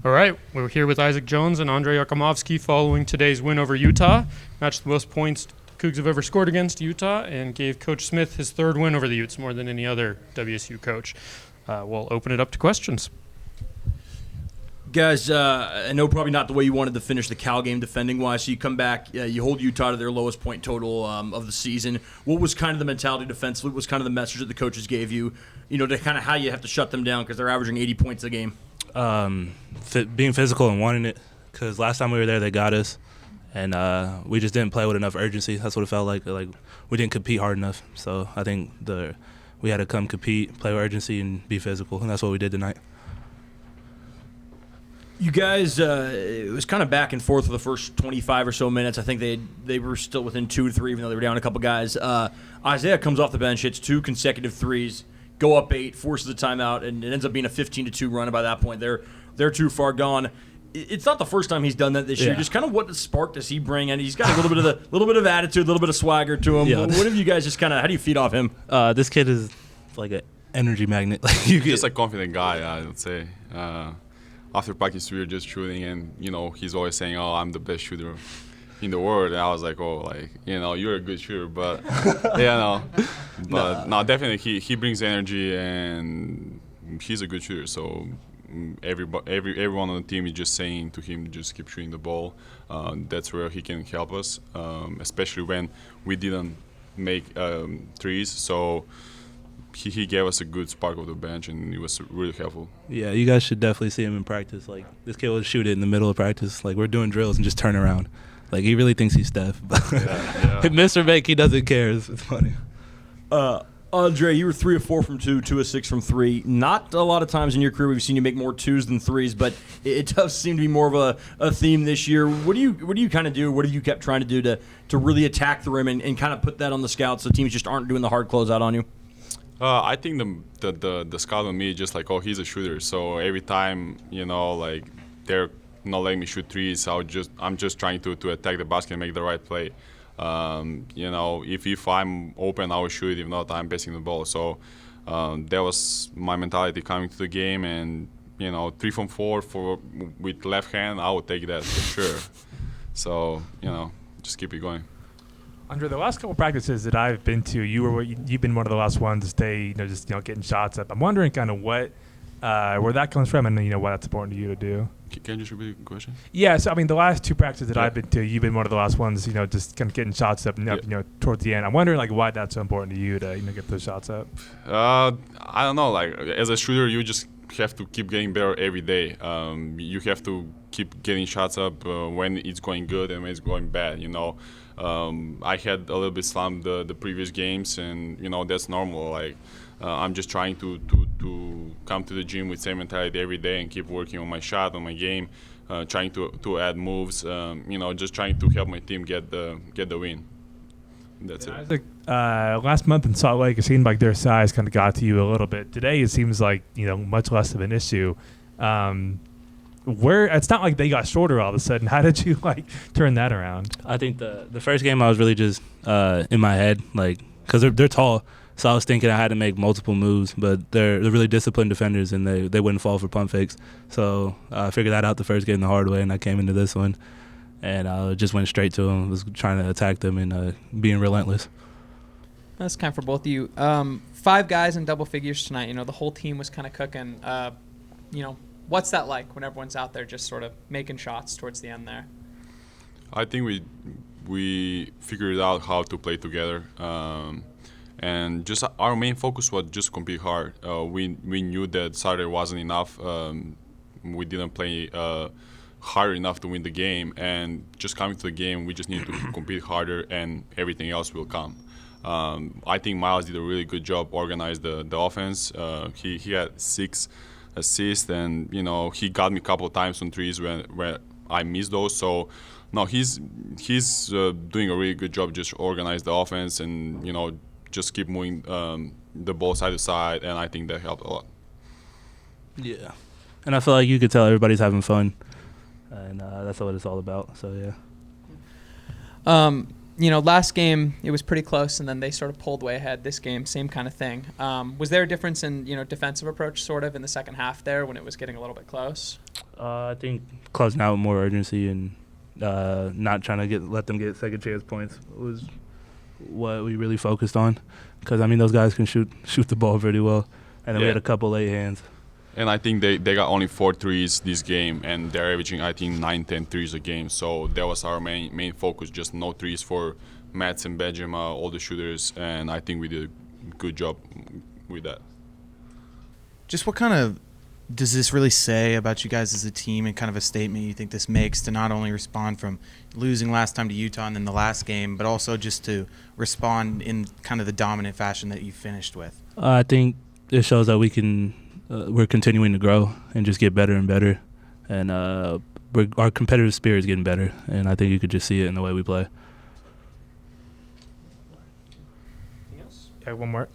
All right, we're here with Isaac Jones and Andrej Jakimovski following today's win over Utah. Matched the most points Cougs have ever scored against Utah and gave Coach Smith his third win over the Utes, more than any other WSU coach. We'll open it up to questions. Guys, I know probably not the way you wanted to finish the Cal game defending-wise, so you come back, you hold Utah to their lowest point total of the season. What was kind of the mentality defensively? What was kind of the message that the coaches gave you, to kind of how you have to shut them down because they're averaging 80 points a game? Being physical and wanting it, because last time we were there, they got us, and we just didn't play with enough urgency. That's what it felt like. Like we didn't compete hard enough. So I think we had to come compete, play with urgency, and be physical, and that's what we did tonight. You guys, it was kind of back and forth for the first 25 or so minutes. I think they were still within 2 to 3, even though they were down a couple guys. Isaiah comes off the bench, hits 2 consecutive threes, go up 8, forces a timeout, and it ends up being a 15-2 run. And by that point, they're too far gone. It's not the first time he's done that this year. Just kind of what spark does he bring? And he's got a little bit of attitude, a little bit of swagger to him. Yeah. What have you guys just kind of? How do you feed off him? This kid is like an energy magnet. Just a confident guy, I would say. After practice, we were just shooting, and he's always saying, "Oh, I'm the best shooter in the world." And I was like, "Oh, you're a good shooter." But no, definitely he brings energy, and he's a good shooter. So everyone on the team is just saying to him, just keep shooting the ball. That's where he can help us, especially when we didn't make threes. So he gave us a good spark of the bench, and it was really helpful. Yeah, you guys should definitely see him in practice. Like, this kid will shoot it in the middle of practice. Like, we're doing drills and just turn around. Like, he really thinks he's Steph. Yeah. Mr. Bank, he doesn't care. It's funny. Andrej, you were 3 of 4 from 2, 2 of 6 from 3. Not a lot of times in your career we've seen you make more 2s than 3s, but it does seem to be more of a theme this year. What do you kind of do? What have you kept trying to do to really attack the rim and kind of put that on the scouts so teams just aren't doing the hard closeout on you? I think the scout on me is just like, oh, he's a shooter. So every time, they're not letting me shoot threes, I'm just trying to attack the basket and make the right play. If I'm open, I will shoot it. If not, I'm passing the ball. So that was my mentality coming to the game. And 3 from 4 with left hand, I would take that for sure. So just keep it going. Andrej, the last couple practices that I've been to, you've been one of the last ones to stay, getting shots up. I'm wondering kind of where that comes from, and why that's important to you to do. Can you just repeat the question? Yeah, so the last 2 practices that I've been to, you've been one of the last ones, just kind of getting shots up, towards the end. I'm wondering why that's so important to you to get those shots up. I don't know. As a shooter, you just have to keep getting better every day. You have to keep getting shots up when it's going good and when it's going bad. I had a little bit slammed the previous games, and that's normal. I'm just trying to come to the gym with same mentality every day and keep working on my shot, on my game, trying to add moves. Just trying to help my team get the win. That's it. Isaac, last month in Salt Lake, it seemed like their size kind of got to you a little bit. Today, it seems like much less of an issue. It's not like they got shorter all of a sudden. How did you turn that around? I think the first game I was really just in my head, because they're tall, so I was thinking I had to make multiple moves, but they're really disciplined defenders, and they wouldn't fall for pump fakes. So I figured that out the first game the hard way, and I came into this one, and I just went straight to them, was trying to attack them and being relentless. That's kind of for both of you. 5 guys in double figures tonight. The whole team was kind of cooking. What's that like when everyone's out there just sort of making shots towards the end there? I think we figured out how to play together, and just our main focus was just compete hard. We knew that Saturday wasn't enough. We didn't play hard enough to win the game, and just coming to the game, we just need to compete harder, and everything else will come. I think Miles did a really good job organizing the offense. He had 6 assists, and he got me a couple of times on threes where I missed those. So no, he's doing a really good job just organize the offense and just keep moving the ball side to side, and I think that helped a lot. Yeah, and I feel like you could tell everybody's having fun, and that's what it's all about. So yeah. Last game it was pretty close, and then they sort of pulled way ahead. This game, same kind of thing. Was there a difference in defensive approach sort of in the second half there when it was getting a little bit close? I think closing out with more urgency and not trying to let them get second chance points was what we really focused on. Because, I mean, those guys can shoot the ball pretty well. And then we had a couple late hands. And I think they got only 4 threes this game, and they're averaging, I think, 9-10 threes a game. So that was our main focus, just no threes for Mats and Benjamin, all the shooters, and I think we did a good job with that. Just what kind of does this really say about you guys as a team, and kind of a statement you think this makes to not only respond from losing last time to Utah and then the last game, but also just to respond in kind of the dominant fashion that you finished with? I think it shows that we're continuing to grow and just get better and better, and our competitive spirit is getting better, and I think you could just see it in the way we play. Yeah, one more.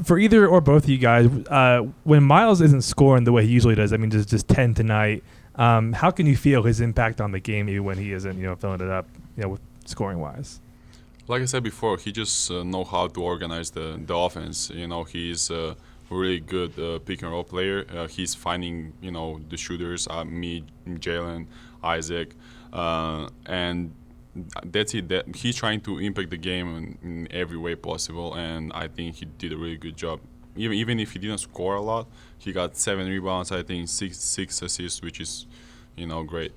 For either or both of you guys, when Miles isn't scoring the way he usually does, I mean, just 10 tonight, how can you feel his impact on the game even when he isn't, filling it up, with scoring-wise? Like I said before, he just know how to organize the offense. He's a really good pick and roll player. He's finding, the shooters, me, Jalen, Isaac, and that's it. That he's trying to impact the game in every way possible, and I think he did a really good job. Even if he didn't score a lot, he got 7 rebounds, I think six assists, which is, great.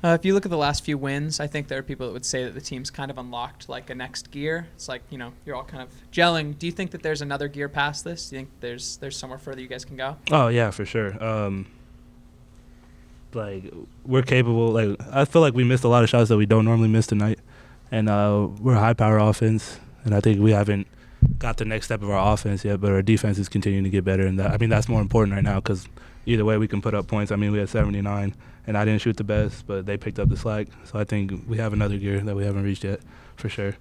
If you look at the last few wins, I think there are people that would say that the team's kind of unlocked like a next gear. It's like, you're all kind of gelling. Do you think that there's another gear past this? Do you think there's somewhere further you guys can go? Oh, yeah, for sure. We're capable. I feel like we missed a lot of shots that we don't normally miss tonight. And we're a high-power offense, and I think we haven't got the next step of our offense yet, but our defense is continuing to get better. And that's more important right now because either way we can put up points. I mean, we had 79, and I didn't shoot the best, but they picked up the slack. So I think we have another gear that we haven't reached yet, for sure.